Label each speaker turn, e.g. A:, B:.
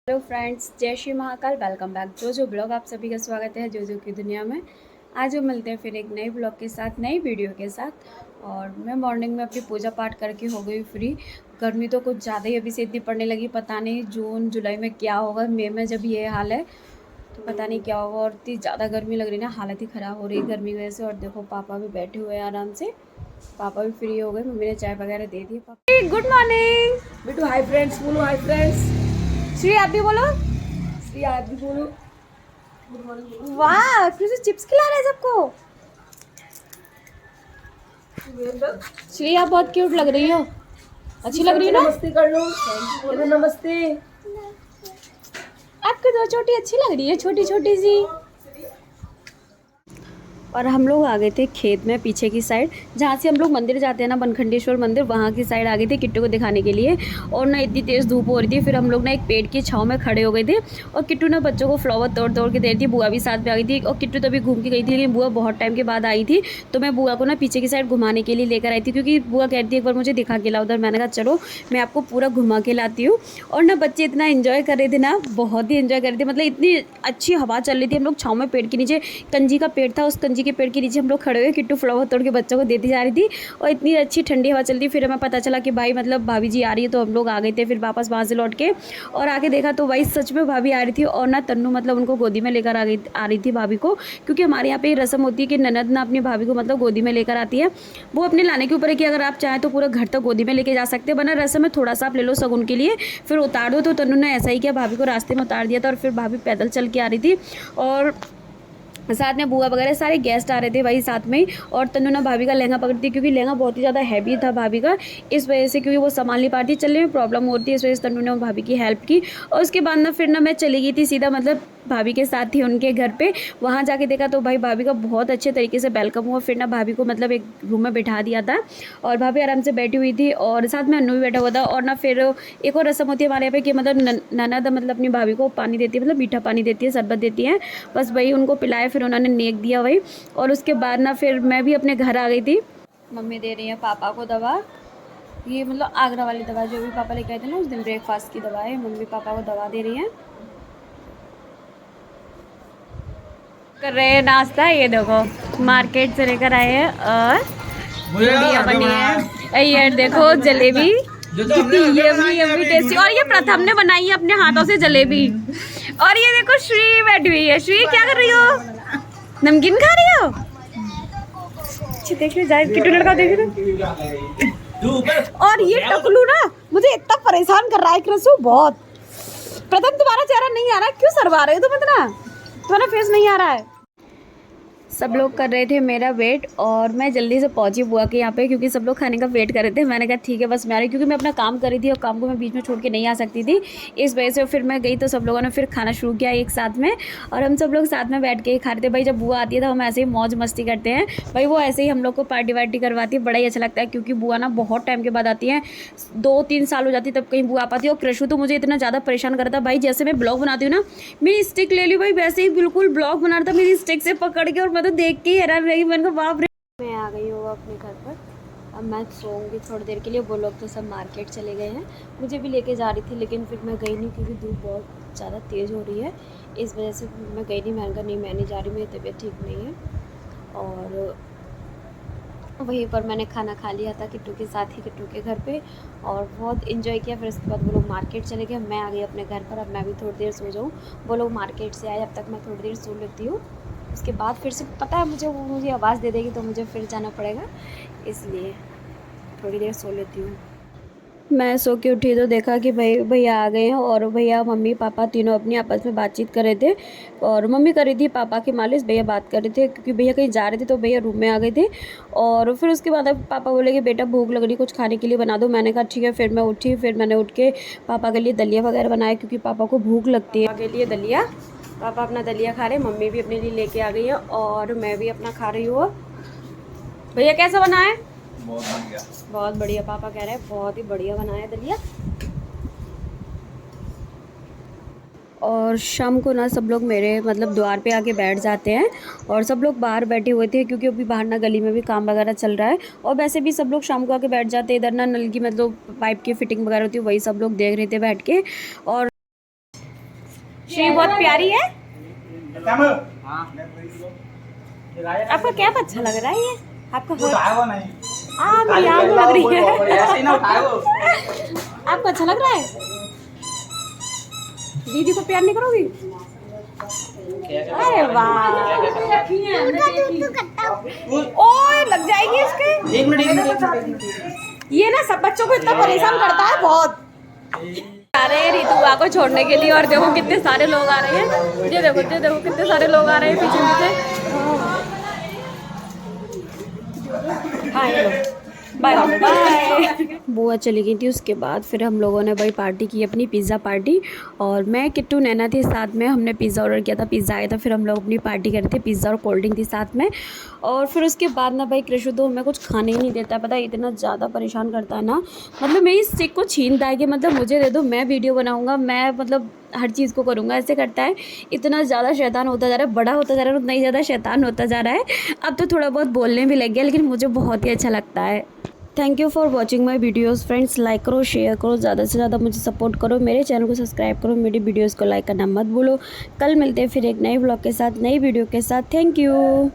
A: Hello friends, जय Shri Mahakal. Welcome back जो blog. आप सभी का स्वागत है जो की दुनिया में। आज हम मिलते हैं फिर एक नए ब्लॉग के साथ, नई वीडियो के साथ। और मैं मॉर्निंग में अपनी पूजा पाठ करके हो गई फ्री। गर्मी तो कुछ ज़्यादा ही अभी से इतनी पड़ने लगी, पता नहीं जून जुलाई में क्या होगा। मई में जब ये हाल है तो पता नहीं क्या होगा। और इतनी ज़्यादा गर्मी लग रही ना, हालत ही ख़राब हो रही है गर्मी की वजह से। और देखो पापा भी बैठे हुए हैं आराम से, पापा भी फ्री हो गए। मम्मी ने चाय वगैरह दे दी। पापा good morning.
B: Bittu hi friends बोलो। Hi friends.
A: श्री आप भी बोलो।
B: श्री आप भी बोलो।
A: वाह, फिर से चिप्स खिला रहे हैं सबको। श्री आप बहुत क्यूट लग रही हो, अच्छी लग रही हो ना।
B: नमस्ते कर लो। नमस्ते।
A: आपकी दो चोटी अच्छी लग रही है, छोटी छोटी सी। और हम लोग आ गए थे खेत में पीछे की साइड, जहाँ से हम लोग मंदिर जाते हैं ना, बनखंडेश्वर मंदिर, वहाँ की साइड आ गए थे किट्टू को दिखाने के लिए। और ना इतनी तेज़ धूप हो रही थी, फिर हम लोग ना एक पेड़ की छांव में खड़े हो गए थे। और किट्टू ने बच्चों को फ्लावर तोड़ तोड़ के दे रही थी। बुआ भी साथ में आ गई थी। और किट्टू तभी घूम के गई थी, लेकिन बुआ बहुत टाइम के बाद आई थी, तो मैं बुआ को ना पीछे की साइड घुमाने के लिए लेकर आई थी, क्योंकि बुआ कहती थी एक बार मुझे दिखा के लाओ उधर। मैंने कहा चलो मैं आपको पूरा घुमा के लाती हूँ। और ना बच्चे इतना इन्जॉय कर रहे थे ना, बहुत ही इन्जॉय कर रहे थे। मतलब इतनी अच्छी हवा चल रही थी। हम लोग छाँव में पेड़ के नीचे, कंजी का पेड़ था, उस कंजी के पेड़ के नीचे हम लोग खड़े हुए। किट्टू फ्लावर तोड़ के बच्चों को देती जा रही थी और इतनी अच्छी ठंडी हवा चल रही। फिर हमें पता चला कि भाई मतलब भाभी जी आ रही है, तो हम लोग आ गए थे फिर वापस वहाँ से लौट के। और आके देखा तो भाई सच में भाभी आ रही थी। और ना तन्नू मतलब उनको गोदी में लेकर आ रही थी भाभी को, क्योंकि हमारे यहाँ पे रस्म होती है कि ननद ना अपनी भाभी को मतलब गोदी में लेकर आती है। वो अपने लाने के ऊपर है कि अगर आप चाहें तो पूरा घर तक गोदी में लेके जा सकते हैं, वरना रस्म में थोड़ा सा आप ले लो शगुन के लिए, फिर उतार दो। तो तन्नू ने ऐसा ही किया, भाभी को रास्ते में उतार दिया था। और फिर भाभी पैदल चल के आ रही थी और साथ में बुआ वगैरह सारे गेस्ट आ रहे थे भाई साथ में ही। और तन्नू ना भाभी का लहंगा पकड़ती, क्योंकि लहंगा बहुत ही ज़्यादा हैवी था भाभी का, इस वजह से, क्योंकि वो संभाल नहीं पाती, चलने में प्रॉब्लम होती है, इस वजह से तन्नू ने भाभी की हेल्प की। और उसके बाद ना फिर ना मैं चली गई थी सीधा, मतलब भाभी के साथ थी उनके घर पे। वहाँ जाके देखा तो भाई भाभी का बहुत अच्छे तरीके से वेलकम हुआ। फिर ना भाभी को मतलब एक रूम में बिठा दिया था और भाभी आराम से बैठी हुई थी, और साथ में अन्नू भी बैठा हुआ था। और ना फिर एक और रस्म होती है हमारे यहाँ पे कि मतलब ननद मतलब अपनी भाभी को पानी देती है, मतलब मीठा पानी देती है, शरबत देती है। बस वही उनको पिलाया, फिर उन्होंने नेक दिया वही। और उसके बाद ना फिर मैं भी अपने घर आ गई थी। मम्मी दे रही है पापा को दवा, ये मतलब आगरा वाली दवा जो भी पापा लेके आए थे ना उस दिन, ब्रेकफास्ट की दवा है। मम्मी पापा को दवा दे रही हैं, कर रहे हैं नाश्ता। ये देखो मार्केट से लेकर आए हैं और पूड़ियाँ बनी है। ये देखो जलेबी, कितनी यम्मी यम्मी टेस्टी। और ये प्रथम ने बनाई है अपने हाथों से जलेबी। और ये देखो श्री बैठी हुई है। श्री क्या कर रही हो? नमकीन खा रही हो? देख रहे किट्टू लड़का देख रहे। और ये टकलू ना मुझे इतना परेशान कर रहा है कृषु बहुत। प्रथम तुम्हारा चेहरा नहीं आ रहा है, क्यों सरवा रहे हो तुम इतना? तुम्हारा फेस नहीं आ रहा है। सब लोग कर रहे थे मेरा वेट, और मैं जल्दी से पहुंची बुआ के यहाँ पे, क्योंकि सब लोग खाने का वेट कर रहे थे। मैंने कहा ठीक है बस मैं आ रही, क्योंकि मैं अपना काम कर रही थी और काम को मैं बीच में छोड़ के नहीं आ सकती थी, इस वजह से फिर मैं गई। तो सब लोगों ने फिर खाना शुरू किया एक साथ में, और हम सब लोग साथ में बैठ के ही खा रहे थे। भाई जब बुआ आती है तो हम ऐसे ही मौज मस्ती करते हैं भाई, वो ऐसे ही हम लोग को पार्टी वार्टी करवाती है, बड़ा ही अच्छा लगता है। क्योंकि बुआ ना बहुत टाइम के बाद आती है, 2-3 साल हो जाती है तब कहीं बुआ आ पाती है। और कृषु तो मुझे इतना ज़्यादा परेशान करता भाई, जैसे मैं ब्लॉग बनाती हूँ ना, मेरी स्टिक ले ली भाई, वैसे ही बिल्कुल ब्लॉग बना रहा था मेरी स्टिक से पकड़ के। और मैं तो देख के ही हैरान रही, मैंने कहा बाप रे। मैं आ गई हूँ अपने घर पर, अब मैं सोऊंगी थोड़ी देर के लिए। वो लोग तो सब मार्केट चले गए हैं, मुझे भी लेके जा रही थी लेकिन फिर मैं गई नहीं, क्योंकि धूप बहुत ज़्यादा तेज़ हो रही है, इस वजह से मैं गई नहीं। मैंने कहा नहीं मैं नहीं जा रही, मेरी तबीयत ठीक नहीं है। और वहीं पर मैंने खाना खा लिया था किट्टू के साथ ही, किट्टू के घर पे, और बहुत इन्जॉय किया। फिर उसके बाद वो लोग मार्केट चले गए, मैं आ गई अपने घर पर। अब मैं भी थोड़ी देर सो जाऊँ, वो लोग मार्केट से आए, अब तक मैं थोड़ी देर सो लेती हूँ। उसके बाद फिर से पता है मुझे, वो मुझे आवाज़ दे देगी तो मुझे फिर जाना पड़ेगा, इसलिए थोड़ी देर सो लेती हूँ। मैं सो के उठी तो देखा कि भैया आ गए हैं, और भैया मम्मी पापा तीनों अपनी आपस में बातचीत कर रहे थे। और मम्मी कर रही थी पापा की मालिश, भैया बात कर रहे थे, क्योंकि भैया कहीं जा रहे थे तो भैया रूम में आ गए थे। और फिर उसके बाद अब पापा बोले कि बेटा भूख लग रही, कुछ खाने के लिए बना दो। मैंने कहा ठीक है। फिर मैं उठी, फिर मैंने उठ के पापा के लिए दलिया वगैरह बनाया, क्योंकि पापा को भूख लगती है। पापा के लिए दलिया, पापा अपना दलिया खा रहे, मम्मी भी अपने लिए लेके आ गई है, और मैं भी अपना खा रही हूँ। भैया कैसा बना है? बहुत बढ़िया, बहुत बढ़िया। पापा कह रहे हैं बहुत ही बढ़िया बनाया दलिया। और शाम को ना सब लोग मेरे मतलब द्वार पे आके बैठ जाते हैं, और सब लोग बाहर बैठे हुए थे, क्योंकि अभी बाहर ना गली में भी काम वगैरह चल रहा है। और वैसे भी सब लोग शाम को आके बैठ जाते हैं। इधर ना नल की मतलब पाइप की फिटिंग वगैरह होती है, वही सब लोग देख रहे थे बैठ के। और श्री बहुत प्यारी है। आपका क्या अच्छा लग रहा है ये? आपका मेरी आँख लग रही है। आपको अच्छा लग रहा है? दीदी को प्यार नहीं करोगी? अरे वाह, ओए लग जाएगी इसके।
C: एक मिनट।
A: ये ना सब बच्चों को इतना परेशान करता है बहुत। आ रहे हैं रितुआ को छोड़ने के लिए और देखो कितने सारे लोग आ रहे हैं। ये देखो कितने सारे लोग आ रहे हैं पीछे पीछे। Bye bye. बुआ चली गई थी, उसके बाद फिर हम लोगों ने भाई पार्टी की, अपनी पिज़्ज़ा पार्टी। और मैं किट्टू नैना थी साथ में, हमने पिज़्ज़ा ऑर्डर किया था, पिज़्ज़ा आया था, फिर हम लोग अपनी पार्टी कर रहे थे, पिज़्ज़ा और कोल्ड ड्रिंक थी साथ में। और फिर उसके बाद ना भाई कृषु तो हमें कुछ खाने ही नहीं देता, पता है इतना ज़्यादा परेशान करता है ना, मतलब मेरी स्टिक को छीनता है कि मतलब मुझे दे दो, मैं वीडियो बनाऊँगा, मैं मतलब हर चीज़ को करूँगा, ऐसे करता है। इतना ज़्यादा शैतान होता जा रहा है, बड़ा होता जा रहा है, उतना ही ज़्यादा शैतान होता जा रहा है। अब तो थोड़ा बहुत बोलने भी लग गया, लेकिन मुझे बहुत ही अच्छा लगता है। Thank you for watching my videos friends. Like करो, शेयर करो, ज़्यादा से ज़्यादा मुझे सपोर्ट करो, मेरे चैनल को सब्सक्राइब करो, मेरी वीडियोज़ को लाइक करना मत भूलो। कल मिलते हैं फिर एक नए ब्लॉग के साथ, नई वीडियो के साथ। Thank you.